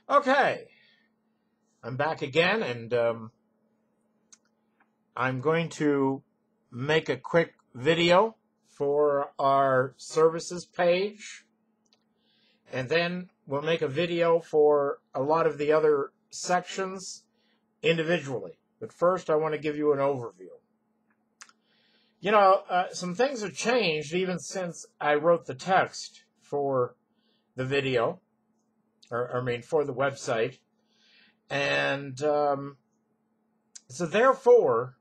Okay, I'm back again, and I'm going to make a quick video for our services page, and then we'll make a video for a lot of the other sections individually. But first, I want to give you an overview. You know, some things have changed even since I wrote the text for the video, for the website. And so therefore,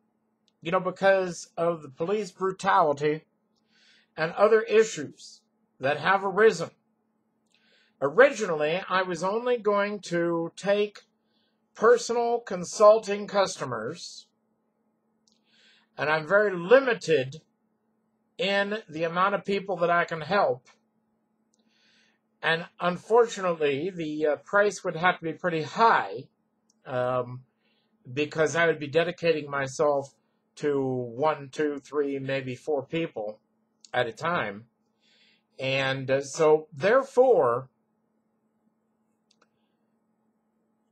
you know, because of the police brutality and other issues that have arisen, originally I was only going to take personal consulting customers, and I'm very limited in the amount of people that I can help. And unfortunately, the price would have to be pretty high, because I would be dedicating myself to 1, 2, 3, maybe 4 people at a time. And so therefore,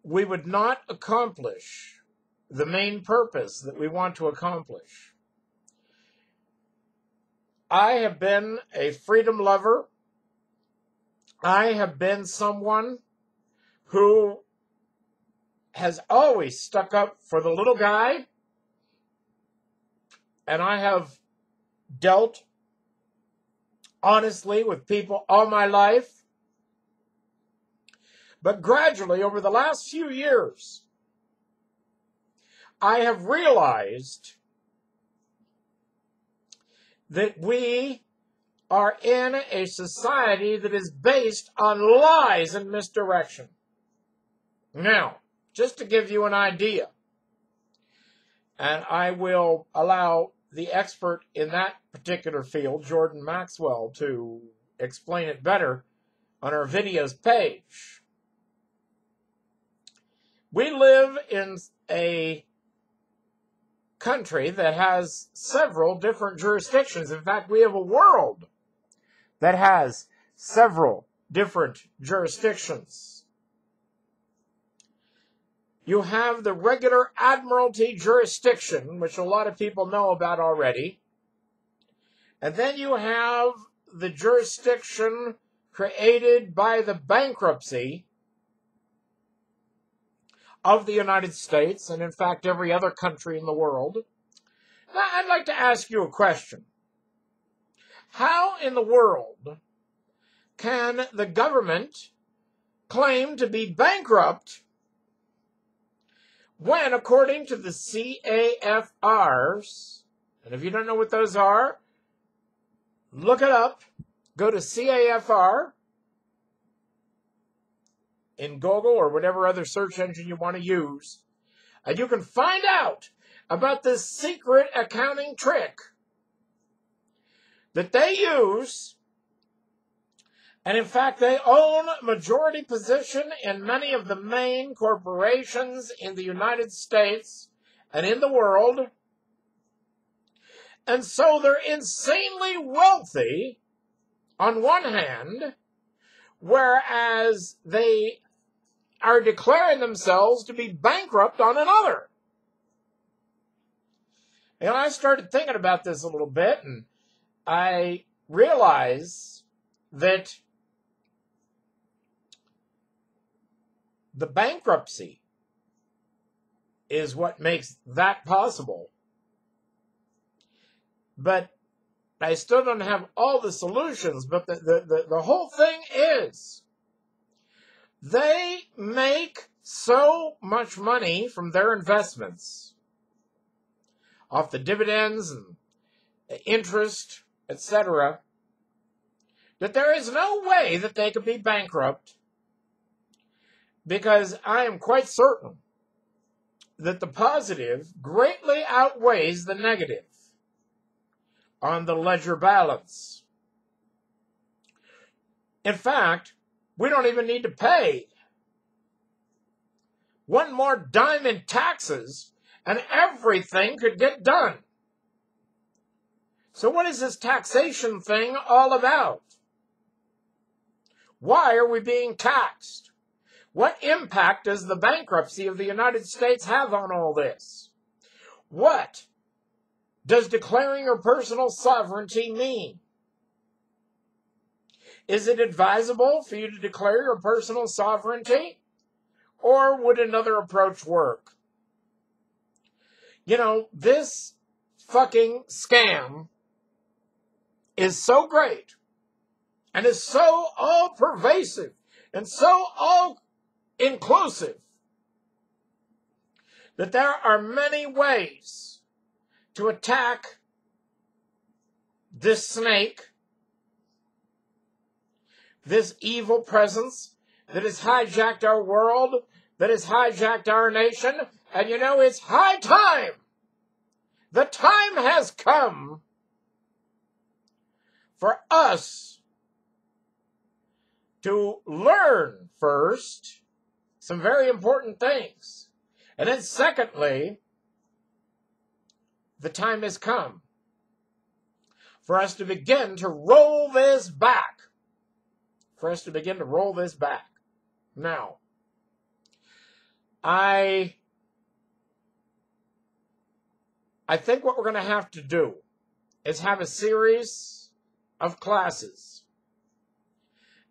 we would not accomplish the main purpose that we want to accomplish. I have been a freedom lover. I have been someone who has always stuck up for the little guy, and I have dealt honestly with people all my life. But gradually, over the last few years, I have realized that we are in a society that is based on lies and misdirection. Now, just to give you an idea, and I will allow the expert in that particular field, Jordan Maxwell, to explain it better on our videos page. We live in a country that has several different jurisdictions. In fact, we have a world that has several different jurisdictions. You have the regular admiralty jurisdiction, which a lot of people know about already. And then you have the jurisdiction created by the bankruptcy of the United States, and in fact every other country in the world. Now, I'd like to ask you a question. How in the world can the government claim to be bankrupt when, according to the CAFRs, and if you don't know what those are, look it up, go to CAFR in Google or whatever other search engine you want to use, and you can find out about this secret accounting trick that they use. And in fact, they own majority position in many of the main corporations in the United States and in the world. And so they're insanely wealthy on one hand, whereas they are declaring themselves to be bankrupt on another. And I started thinking about this a little bit, and I realized that the bankruptcy is what makes that possible. But I still don't have all the solutions, but the whole thing is they make so much money from their investments, off the dividends and the interest, etc., that there is no way that they could be bankrupt, because I am quite certain that the positive greatly outweighs the negative on the ledger balance. In fact, we don't even need to pay one more dime in taxes, and everything could get done. So what is this taxation thing all about? Why are we being taxed? What impact does the bankruptcy of the United States have on all this? What does declaring your personal sovereignty mean? Is it advisable for you to declare your personal sovereignty? Or would another approach work? You know, this fucking scam is so great and is so all-pervasive and so all-inclusive that there are many ways to attack this snake, this evil presence that has hijacked our world, that has hijacked our nation. And you know, it's high time. The time has come for us to learn first some very important things. And then secondly, the time has come for us to begin to roll this back. For us to begin to roll this back. Now, I think what we're going to have to do is have a series of classes.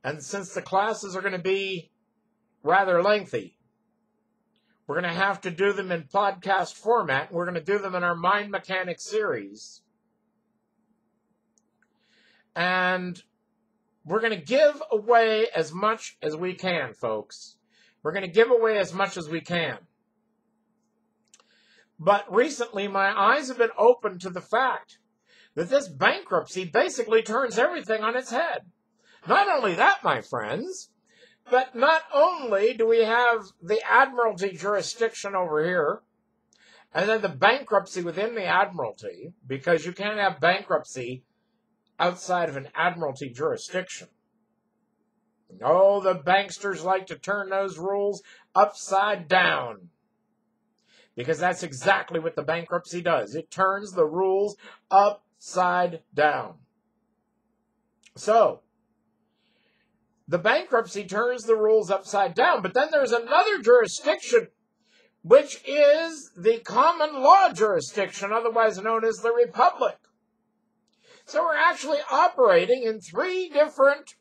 And since the classes are going to be rather lengthy, we're going to have to do them in podcast format. We're going to do them in our Mind Mechanics series. And we're going to give away as much as we can, folks. We're going to give away as much as we can. But recently, my eyes have been opened to the fact that this bankruptcy basically turns everything on its head. Not only that, my friends, but not only do we have the Admiralty jurisdiction over here, and then the bankruptcy within the Admiralty, because you can't have bankruptcy outside of an Admiralty jurisdiction. Oh, the banksters like to turn those rules upside down. Because that's exactly what the bankruptcy does. It turns the rules upside down. So, the bankruptcy turns the rules upside down. But then there's another jurisdiction, which is the common law jurisdiction, otherwise known as the Republic. So we're actually operating in 3 different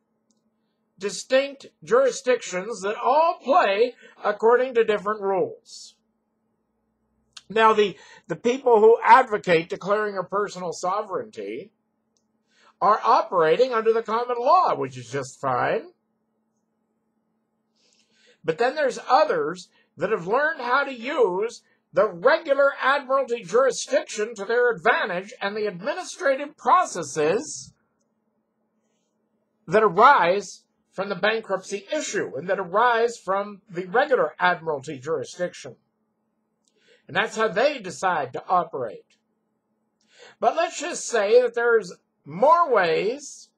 distinct jurisdictions that all play according to different rules. Now, the people who advocate declaring your personal sovereignty are operating under the common law, which is just fine. But then there's others that have learned how to use the regular Admiralty jurisdiction to their advantage and the administrative processes that arise from the bankruptcy issue and that arise from the regular Admiralty jurisdiction. And that's how they decide to operate. But let's just say that there's more ways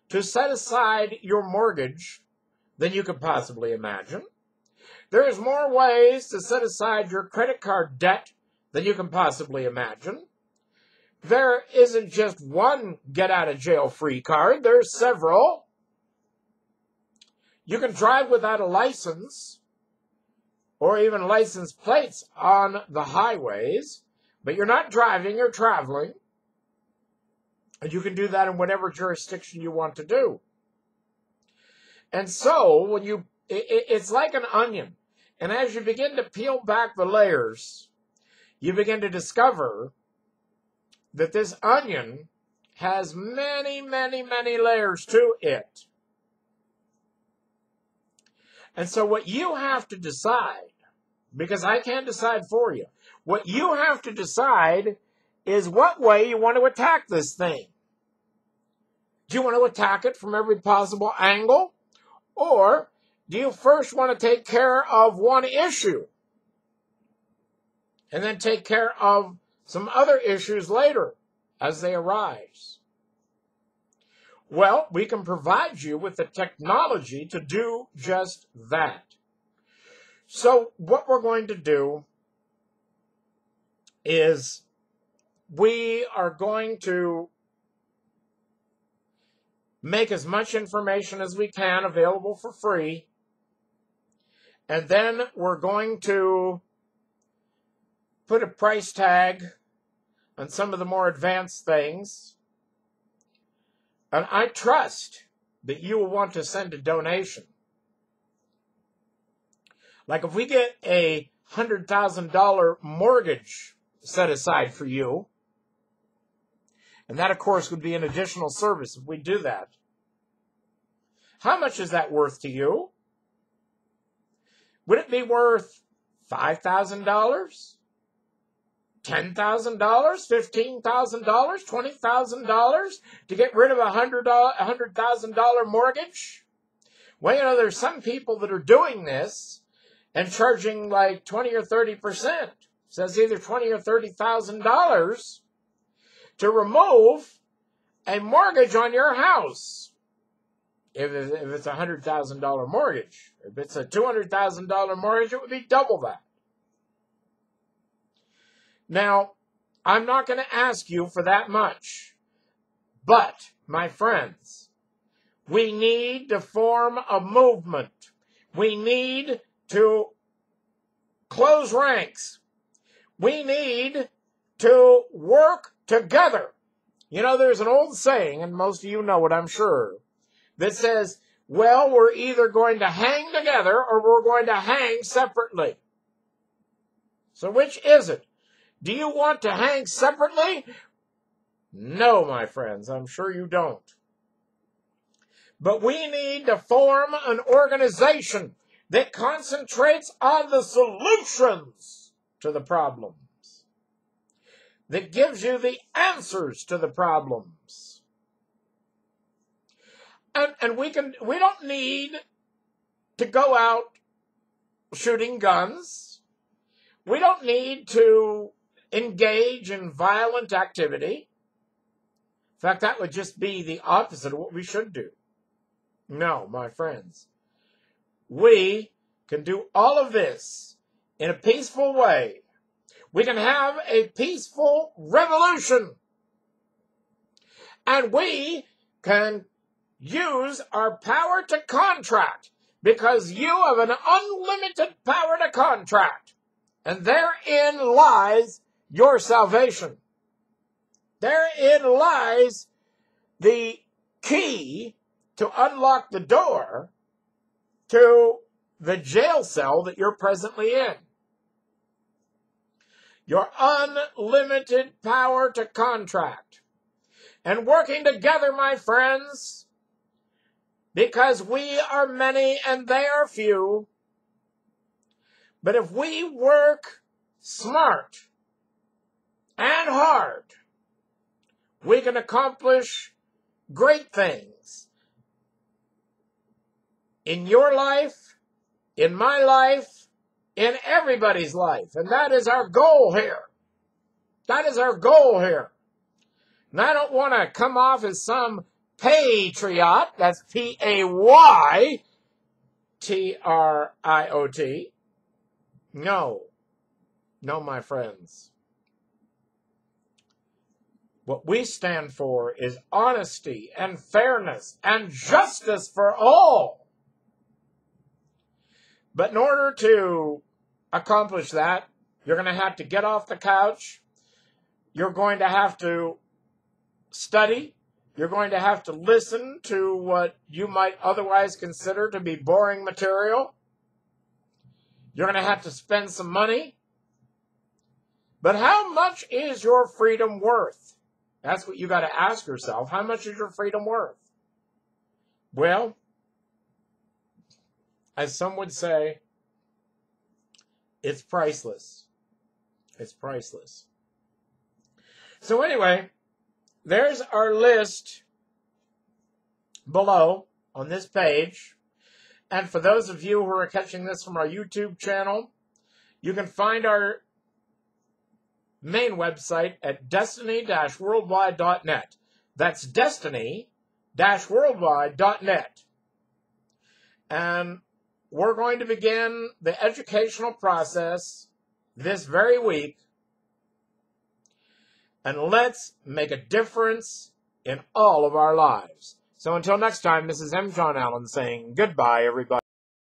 to set aside your mortgage than you could possibly imagine. There's more ways to set aside your credit card debt than you can possibly imagine. There isn't just one get-out-of-jail-free card. There's several. You can drive without a license or even license plates on the highways, but you're not driving, you're traveling. And you can do that in whatever jurisdiction you want to do. And so, when it's like an onion. And as you begin to peel back the layers, you begin to discover that this onion has many, many, many layers to it. And so what you have to decide, because I can't decide for you, what you have to decide is what way you want to attack this thing. Do you want to attack it from every possible angle? Or do you first want to take care of one issue and then take care of some other issues later as they arise? Well, we can provide you with the technology to do just that. So what we're going to do is we are going to make as much information as we can available for free. And then we're going to put a price tag on some of the more advanced things. And I trust that you will want to send a donation. Like if we get a $100,000 mortgage set aside for you, and that, of course, would be an additional service if we do that. How much is that worth to you? Would it be worth $5,000? $10,000? $15,000? $20,000 to get rid of a $100,000 mortgage? Well, you know, there's some people that are doing this and charging like 20 or 30%. It says either $20,000 or $30,000 to remove a mortgage on your house. If it's a $100,000 mortgage. If it's a $200,000 mortgage, it would be double that. Now, I'm not going to ask you for that much. But, my friends, we need to form a movement. We need to close ranks. We need to work together. You know, there's an old saying, and most of you know it, I'm sure, that says, well, we're either going to hang together or we're going to hang separately. So which is it? Do you want to hang separately? No, my friends, I'm sure you don't. But we need to form an organization that concentrates on the solutions to the problems, that gives you the answers to the problems. And we don't need to go out shooting guns. We don't need to engage in violent activity. In fact, that would just be the opposite of what we should do. No, my friends. We can do all of this in a peaceful way. We can have a peaceful revolution. And we can use our power to contract, because you have an unlimited power to contract. And therein lies your salvation. Therein lies the key to unlock the door to the jail cell that you're presently in. Your unlimited power to contract. And working together, my friends, because we are many and they are few. But if we work smart and hard, we can accomplish great things in your life, in my life, in everybody's life. And that is our goal here. That is our goal here. And I don't want to come off as some patriot. That's P-A-Y-T-R-I-O-T. No. No, my friends. What we stand for is honesty and fairness and justice for all. But in order to accomplish that, you're going to have to get off the couch. You're going to have to study. You're going to have to listen to what you might otherwise consider to be boring material. You're going to have to spend some money. But how much is your freedom worth? That's what you got to ask yourself. How much is your freedom worth? Well, as some would say, it's priceless. It's priceless. So anyway, there's our list below on this page. And for those of you who are catching this from our YouTube channel, you can find our main website at destiny-worldwide.net. That's destiny-worldwide.net. And we're going to begin the educational process this very week. And let's make a difference in all of our lives. So until next time, this is M. John Allen saying goodbye, everybody.